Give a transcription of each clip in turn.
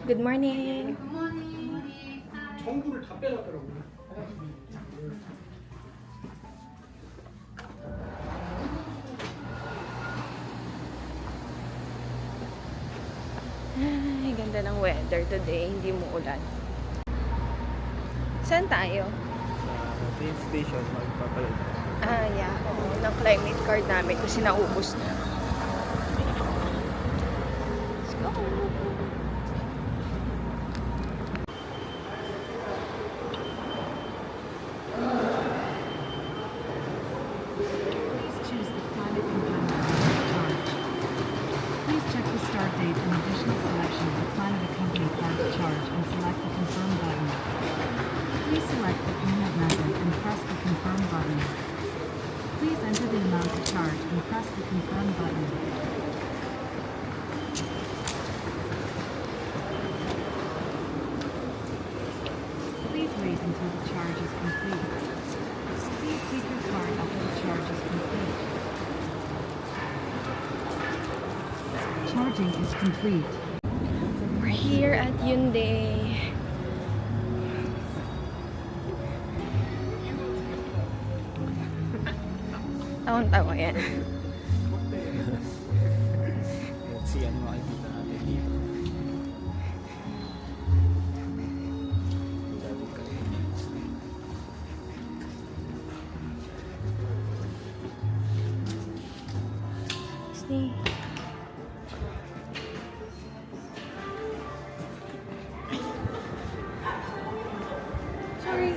Good morning. 전구를 다 빼놨더라고요. Ay, ganda ng weather today. Hindi mo ulan. Saan tayo? Sa train station, magpapalit. Ah, yeah. Oo, ng climate card namin kasi naubos na. Let's go. Please choose the climate compatible charge. Please check the start date and additional selection of the climate accompanied fast charge and select the confirm button. Please select the payment method and press the confirm button. Please enter the amount to charge and press the confirm button. Please wait until the charge is complete. Please take your card after the charge is complete. Charging is complete. We're here at Hyundai. Tawang-tawa yan. Si ano makikita natin dito. Dami kayo. Disney. Sorry.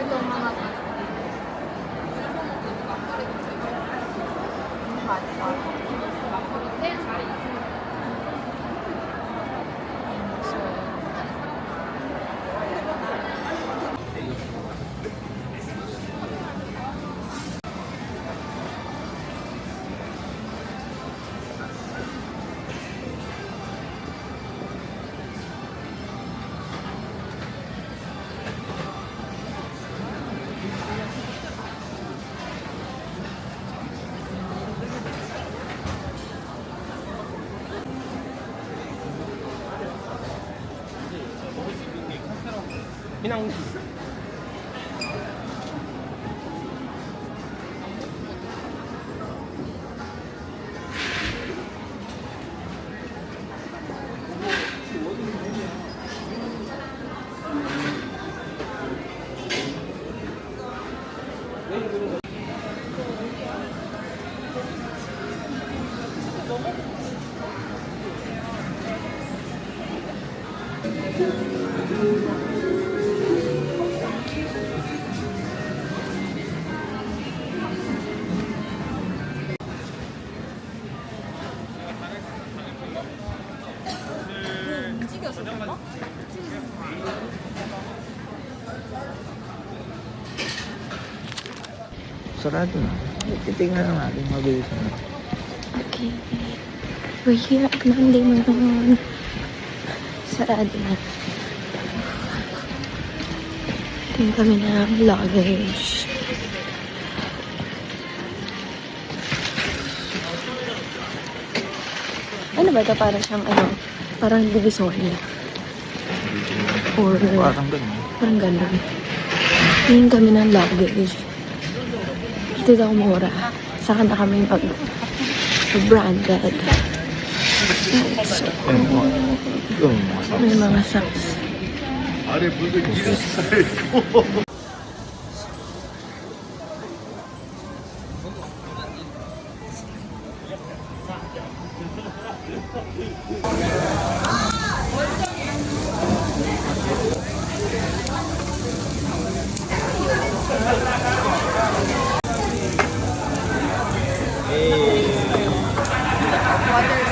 Ito mga 그냥 Sarado na. Titingnan lang natin. Mabilis na. Okay. We're here at Monday Manon. Sarado na. Tingin kami ng luggage. Ano ba ito? Parang siyang ano? Parang divisoria. Or Parang ganun. parang ganun. Tingin kami ng luggage. Ito daw mura. Saka na kami mag-branded. So, may mga socks. 아래 물들이 있어요. Water.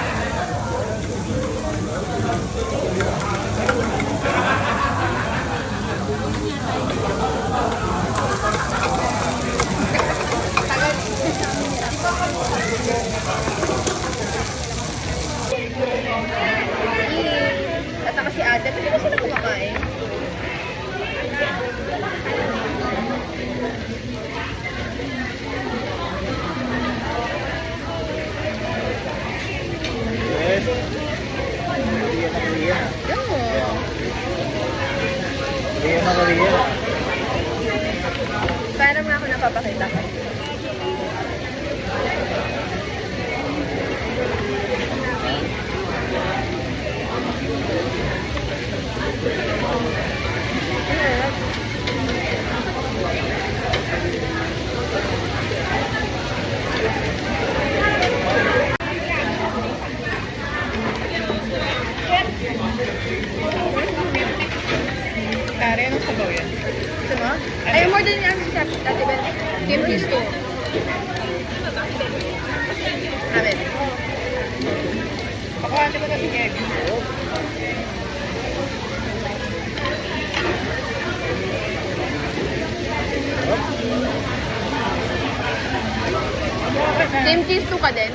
Cream cheese 2 ka din?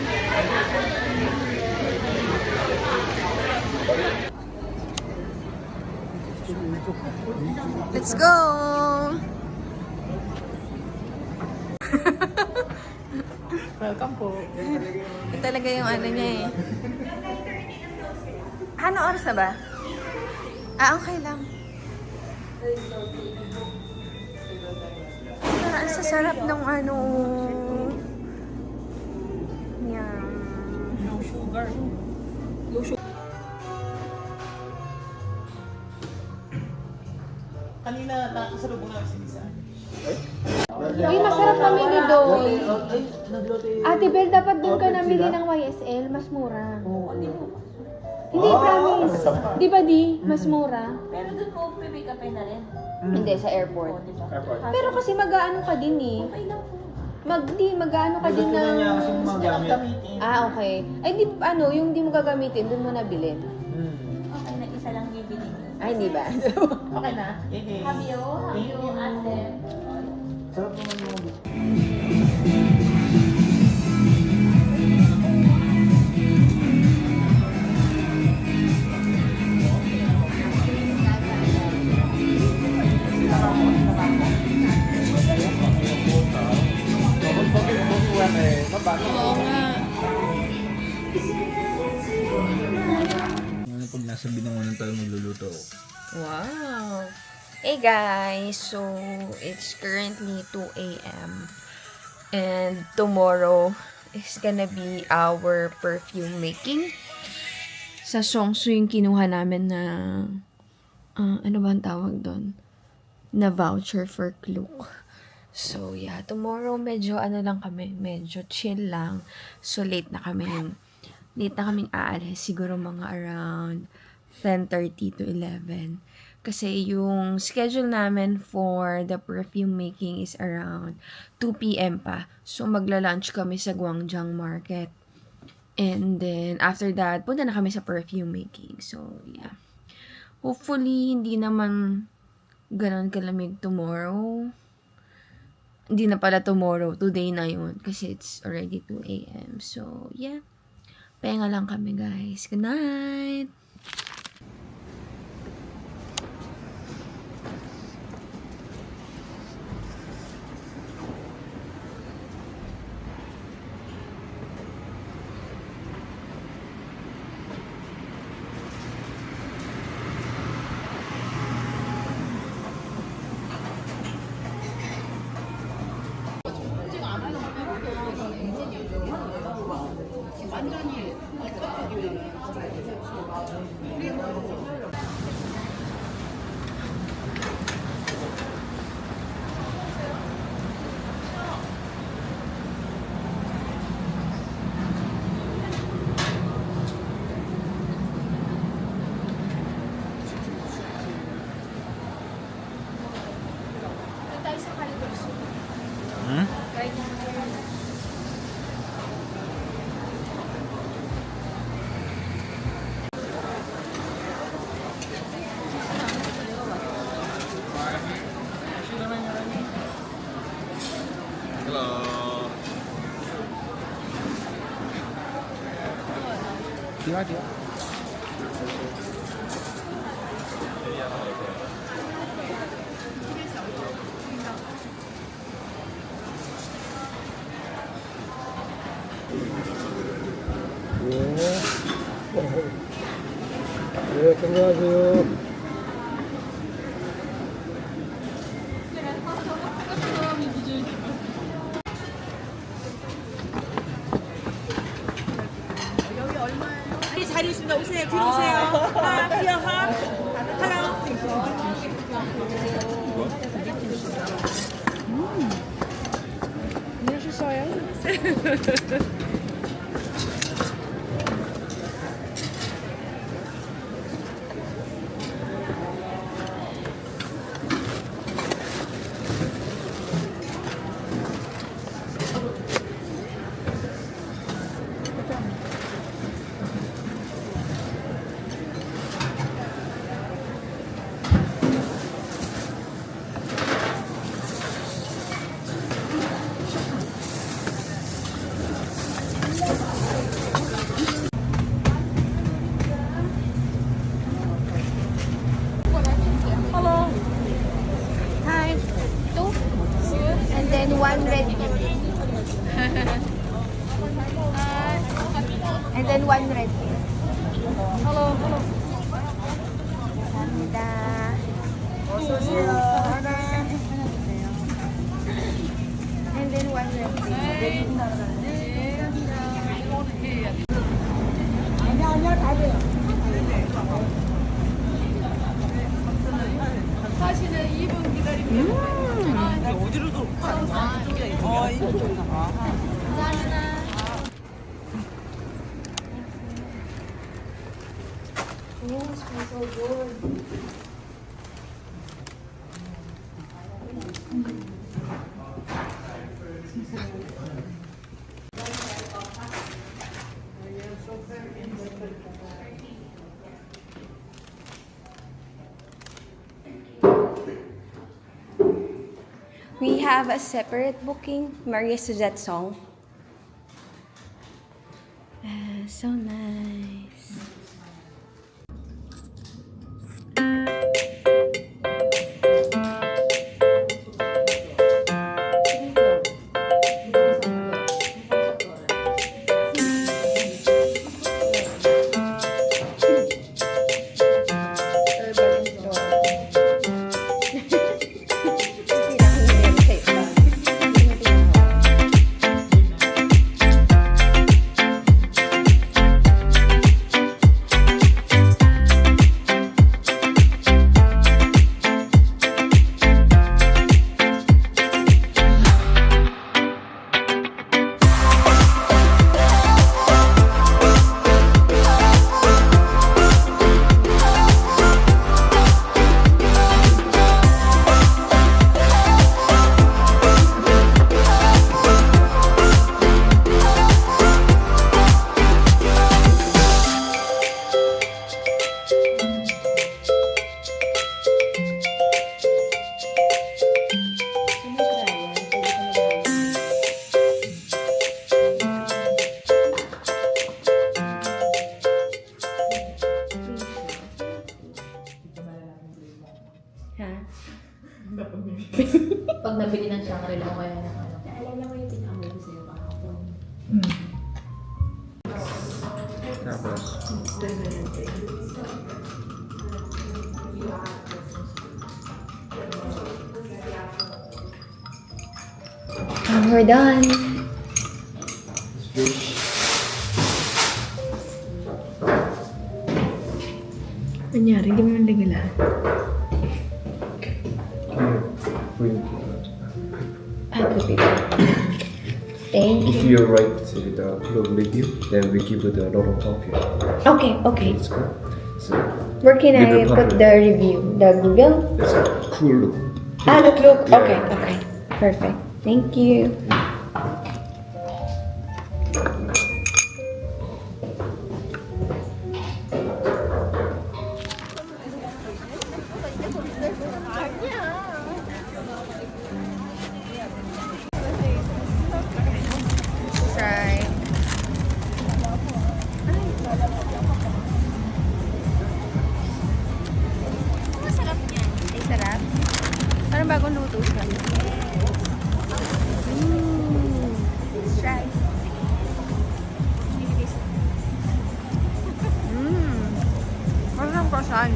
Let's go! Welcome po. Ito talaga yung ano niya eh. Ano oras na ba? Okay lang. Ang sasarap ng ano. Yan. No sugar. Kanina nakasalubong namin si Lisa. Uy, masarap mamili doon. Ay, naglote. Ate Bel, dapat doon ka namili ng YSL. Mas mura. Oo, hindi mo. Hindi, promise. Di ba di? Mas mura. Pero doon po, pipick upin na rin. Hindi, sa airport. Pero kasi mag-aano ka din eh. Okay lang po. Mag-aano ka din ng... kasi magamit. Okay. Ay, di, ano, yung di mo gagamitin, doon mo nabilin. Okay na, isa lang yung binili. Ay, di ba? Okay na. Yay. Habyo, ate. Sarap naman yung... Oo nga. Ano pag nasa binangonan tayo magluluto? Wow. Hey guys, so it's currently 2 a.m. and tomorrow is gonna be our perfume making. Sa Songsu yung kinuha namin na ano ba ang tawag doon? Na voucher for Klook. So yeah, tomorrow medyo ano lang kami, medyo chill lang. So late na kaming aalis, siguro mga around 10:30 to 11. Kasi yung schedule namin for the perfume making is around 2 p.m. pa. So magla-lunch kami sa Gwangjang Market. And then after that, punta na kami sa perfume making. So yeah. Hopefully hindi naman ganun kalamig tomorrow. Hindi na pala tomorrow, today na yun. Kasi it's already 2 a.m. So, yeah. Pahinga lang kami, guys. Good night! 네, 건강하세요. 자리 있습니다. 오세요. 뒤로 오세요. 하나, 귀여, 하나. And then one red beer. Hello. Ganda. And then one red beer. We have a separate booking, Maria Suzette song. So nice. Pag nabili ng Shangri-La o kaya ng ano. Naalala ko yung pinakamal ko sa'yo kahapon. Tapos, And we're done. Nangyari, hindi mo naligalaan. Thank If you. you write the blog review, then we give it a lot of copy. Okay. It's good. So Where can I Liverpool. put the review? The Google? it's a cool look. Look. Yeah. Okay. Perfect. Thank you. Try. Masarap yan. Ay, sarap. Parang bagong luto siya. Let's try. Masarap croissant.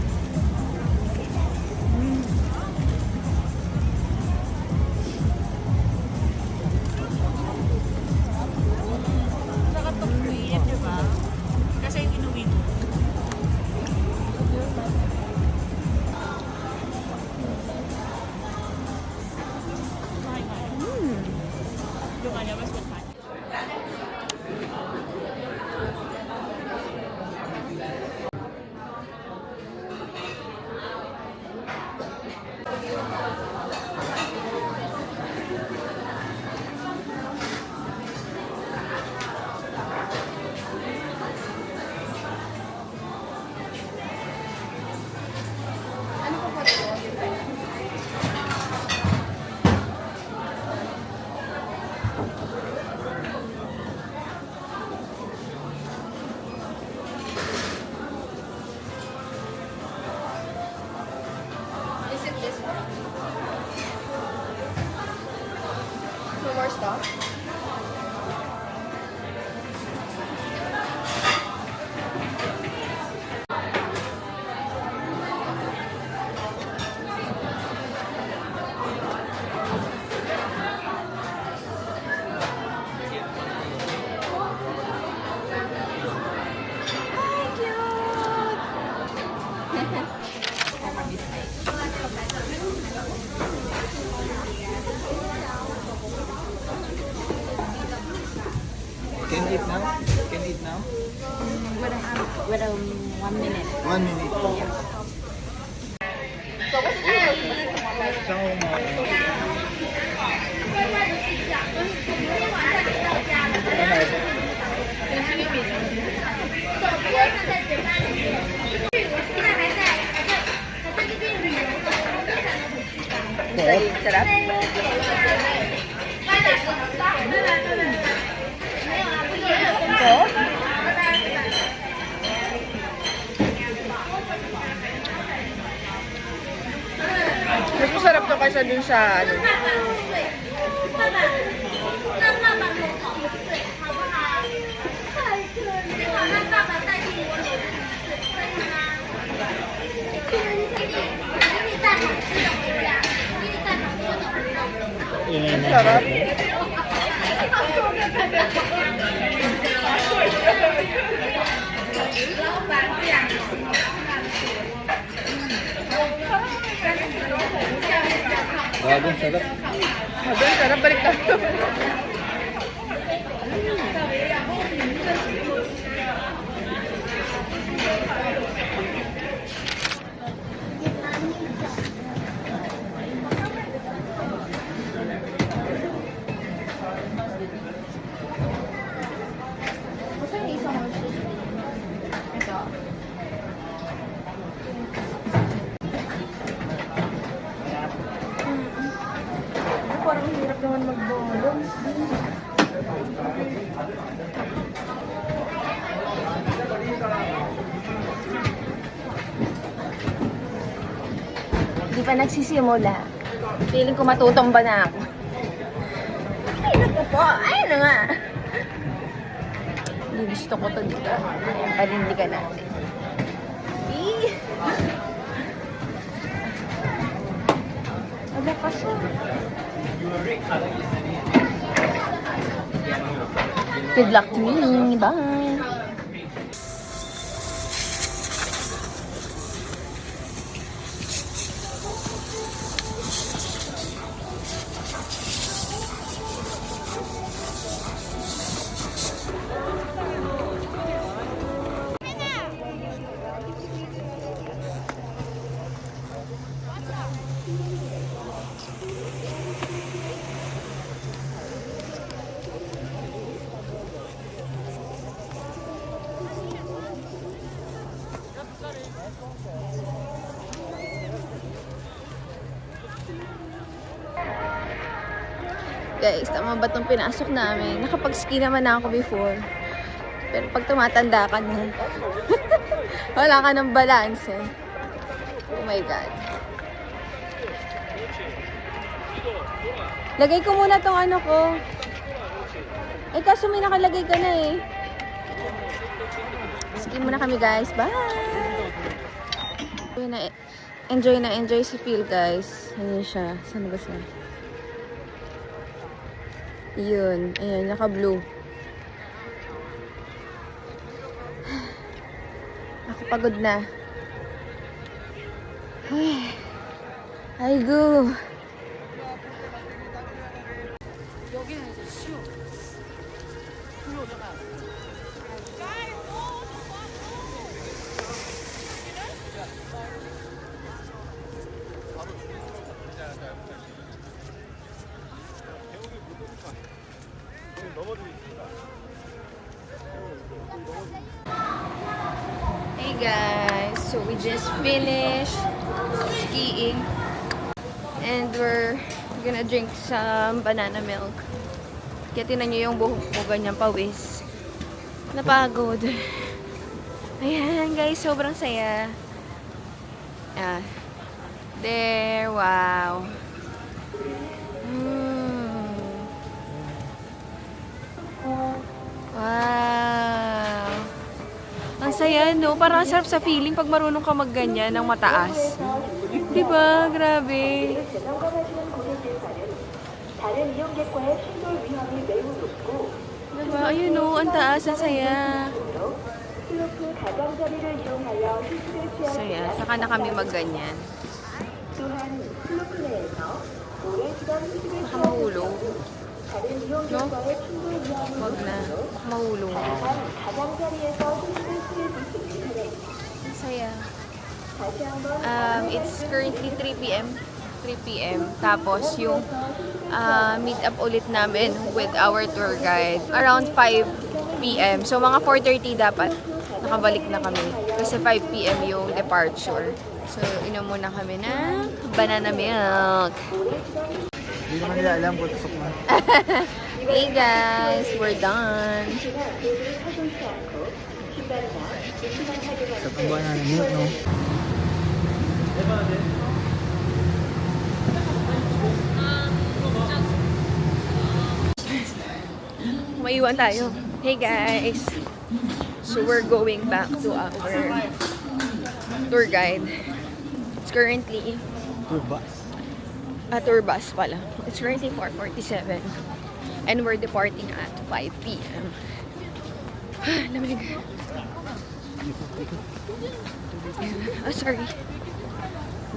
Is it this one? No more stock? With 1 minute. 1 minute. Sarap. Mas masarap to kaysa dun sa ano. Sarap. Bagong sarap. Sabi, sarap. Balik tayo. Parang hirap naman mag-bolong. Hindi pa nagsisimula. Feeling ko matutumba na ako. Ay, naku po. Ay, na nga. Hindi gusto ko to dito. Panindigan natin. Eh. Aga pa siya. Good luck to me. Bye. Guys, tama ba itong pinasok namin? Nakapag-ski naman na ako before. Pero pag tumatanda ka na, wala ka ng balance eh. Oh my God. Lagay ko muna tong ano ko. Eh, kaso may nakalagay ka na eh. Ski muna kami guys. Bye! Enjoy si Phil guys. Ayun siya. Saan ba siya? Yun. Ayan, naka-blue. Ako pagod na. Ay, go. Hey guys, so we just finished skiing and we're gonna drink some banana milk. Kaya tinan nyo yung buhok ko, ganyan pawis. Napagod. Ayan guys, sobrang saya. There, wow. Wow. Ang saya, no? Parang sarap sa feeling pag marunong ka magganyan ng mataas. Diba? Grabe. Diba? Ayun, no? Ang taas. Ang saya. Saya. Saka na kami magganyan. Baka mahulog. No? Wag na. Mahulog. it's currently 3 p.m. 3 p.m. Tapos yung meet up ulit namin with our tour guide around 5 p.m. So mga 4:30 dapat nakabalik na kami. Kasi 5 p.m. yung departure. So inom muna kami ng banana milk. Hindi naman nila alam kung tusok na. Hey guys, we're done. Sa pagbuhan na ng milk, no? Maiwan tayo. Hey guys! So we're going back to our tour guide. It's currently Tour bus. a tour bus pala. It's currently 4:47 and we're departing at 5 p.m. Lamig. Oh, sorry.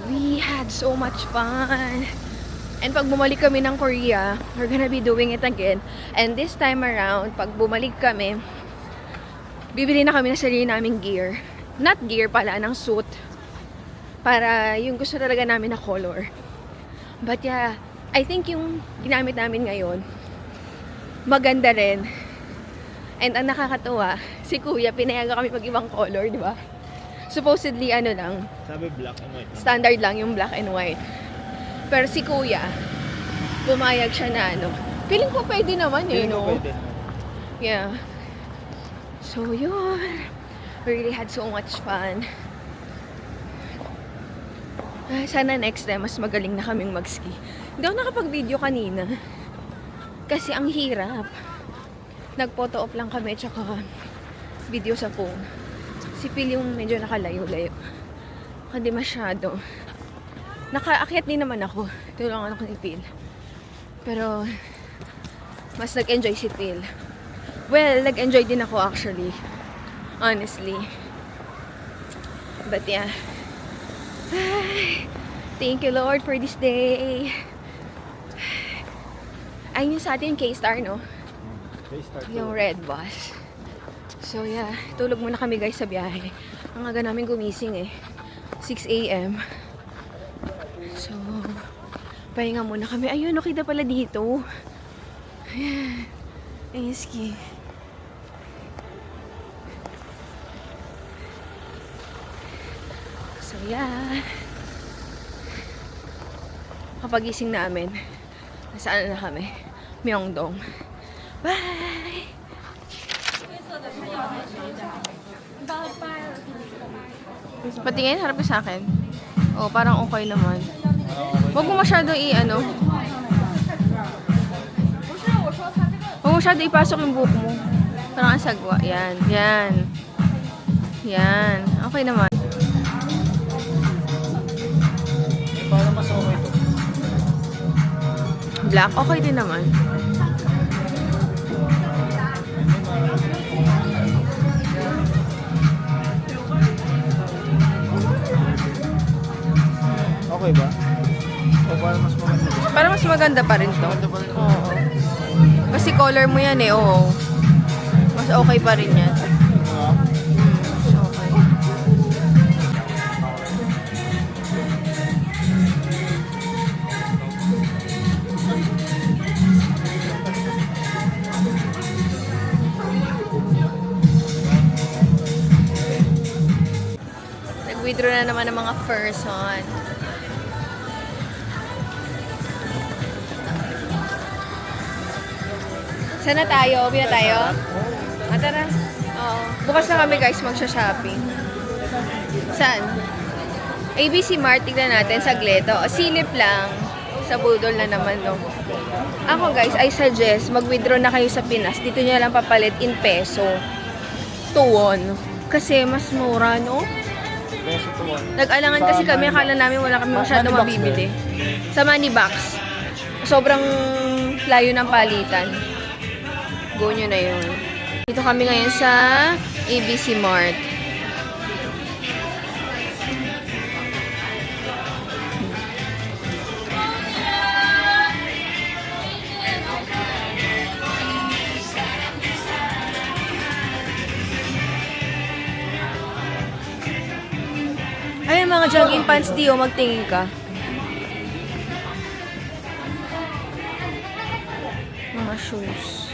We had so much fun. And pag bumalik kami ng Korea, we're gonna be doing it again. And this time around, pag bumalik kami, bibili na kami ng sarili naming gear. Not gear pala, ng suit. Para yung gusto talaga namin na color. But yeah, I think yung ginamit namin ngayon, maganda rin. And ang nakakatuwa, si Kuya, pinayagan kami mag-ibang color, di ba? Supposedly, ano lang, Sabi black and white. standard lang yung black and white. Pero si Kuya, pumayag siya na ano. Feeling ko pwede naman eh, no? Yeah. So, yun. We really had so much fun. Sana next time, mas magaling na kaming mag-ski. Hindi ako nakapag-video kanina. Kasi ang hirap. Nag-photo op lang kami, tsaka video sa phone. Si Phil yung medyo nakalayo-layo. Hindi masyado. Nakaakyat din naman ako. Tulungan ako ni Phil. Pero, mas nag-enjoy si Phil. Well, nag-enjoy din ako actually. Honestly. But yeah. Ay, thank you Lord for this day. Ayun yung sa atin yung K-Star, no? Yung red bus. So yeah, tulog muna kami guys sa biyahe. Ang aga namin gumising eh. 6 a.m. So, pahinga muna kami. Ayun, okay na pala dito. Ayan. Ayan, ski. So, yeah. Kapagising namin, nasaan na kami? Myeongdong. Bye! Patingin, harap ka sa akin. Oh, parang okay naman. Huwag mo masyado i-ano. Huwag mo masyado ipasok yung buhok mo. Parang ang sagwa. Yan, yan. Yan. Okay naman. Para mas okay ito. Black, okay din naman. Okay ba? O para mas maganda? Para mas maganda pa rin to. Maganda pa rin. Oo. Kasi color mo yan eh, oo. Mas okay pa rin yan. Mas okay. Nag-withdraw na naman ng mga person. Saan na tayo? Uwi na tayo? Ah, tara. Oo. Bukas na kami guys magsha-shopping. Saan? ABC Mart, tignan natin saglit. O, silip lang. Sa budol na naman, no. Ako guys, I suggest mag-withdraw na kayo sa Pinas. Dito nyo lang papalit in peso. Tuwon. Kasi mas mura, no? Peso to one. Nag-alangan kasi kami, akala namin wala kami masyadong Money box mabibili. Sa Money Box. Sobrang layo ng palitan. Go nyo na yun. Dito kami ngayon sa ABC Mart. Ayun mga mga jogging pants, di o magtingin ka. Mga shoes.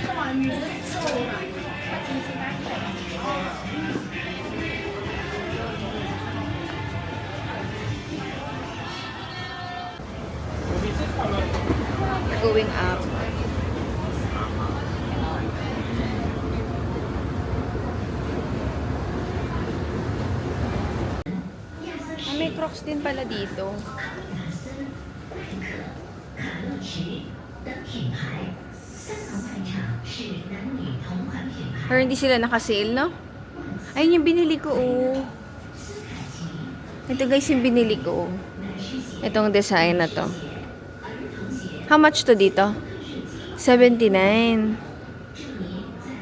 We're going up. May Crocs din pala dito. Pero hindi sila nakasale, no? Ayun yung binili ko, oh. Ito guys yung binili ko, oh. Itong design na to. How much to dito? 79.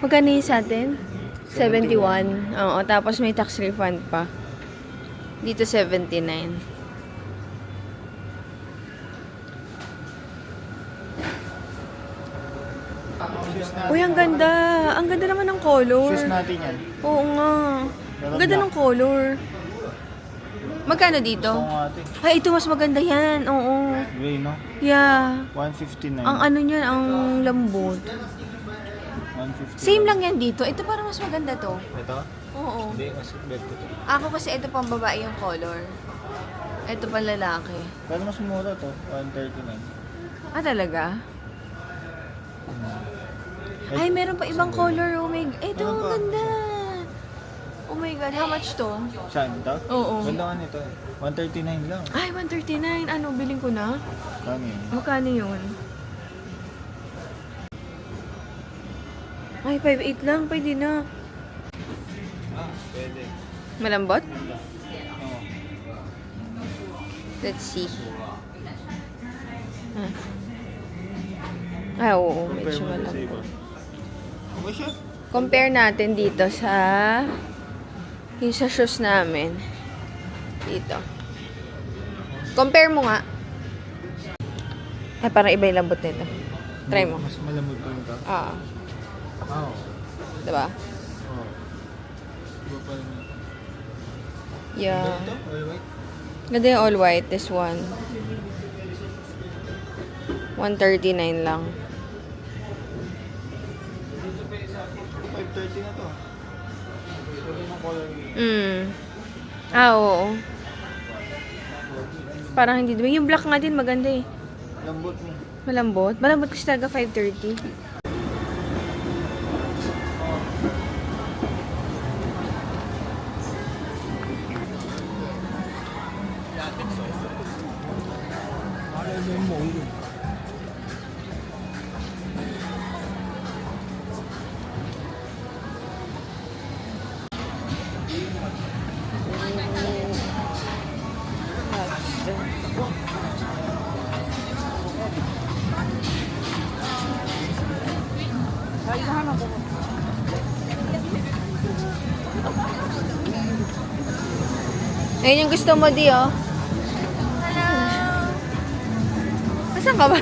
Magkano yun sa atin? 71. Oo, tapos may tax refund pa. Dito 79. Uy, ang ganda. Ang ganda naman ng color. Shoes natin yan. Oo nga. Ang ganda ng color. Magkano dito? Ito nga ate. Ay, ito mas maganda yan. Oo. Gray, no? Yeah. 159. Ang ano niyan, ang lambot. 159. Same lang yan dito. Ito parang mas maganda to. Ito? Oo. Hindi, mas bet ko to. Ako kasi ito pang babae yung color. Ito pang lalaki. Pero mas mura to. 139. Ah, talaga? Ay, meron pa ibang color. Oh my God. Ito, Meron ang pa. ganda. Oh my God. How much to? Saan ito? Oo. Ganda nga nito. 139 lang. Ay, 139. Ano, biling ko na? Kano yun? Magkano yun? Ay, 5.8 lang. Pwede na. Pwede. Malambot? Oo. Let's see. Ah, oo. Medyo Compare mo sa malambot. iba. Okay siya? Compare natin dito sa yung sa shoes namin. Dito. Compare mo nga. Ay, parang iba yung lambot nito. Try mo. Mas malambot pa ito. Ah, Oo. diba? Oo. Iba pa rin. Yeah. Ito? All white? Ganda yung all white. This one. 139 lang. 530 na to. Pwede ng color. Ah, oo. Parang hindi. Diba? Yung black nga din maganda eh. Lambot mo. Malambot. Malambot kasi talaga 530. Ayun yung gusto mo, Di, oh. Hello! Asan ka ba?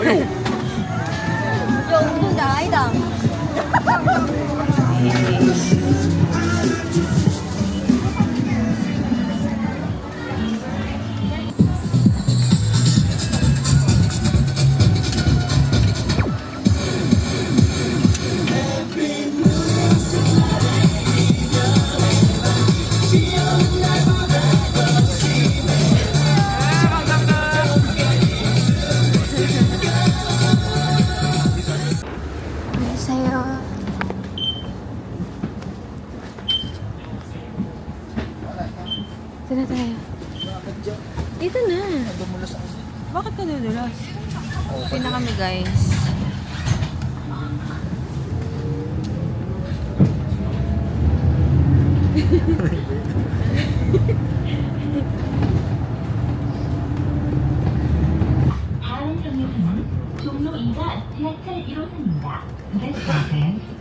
Sa'yo. Dito na tayo. Dito na. Bakit ka dudulas? Okay na kami, guys. 다음 정류소는 종로 2가 지하철 1호선입니다. This station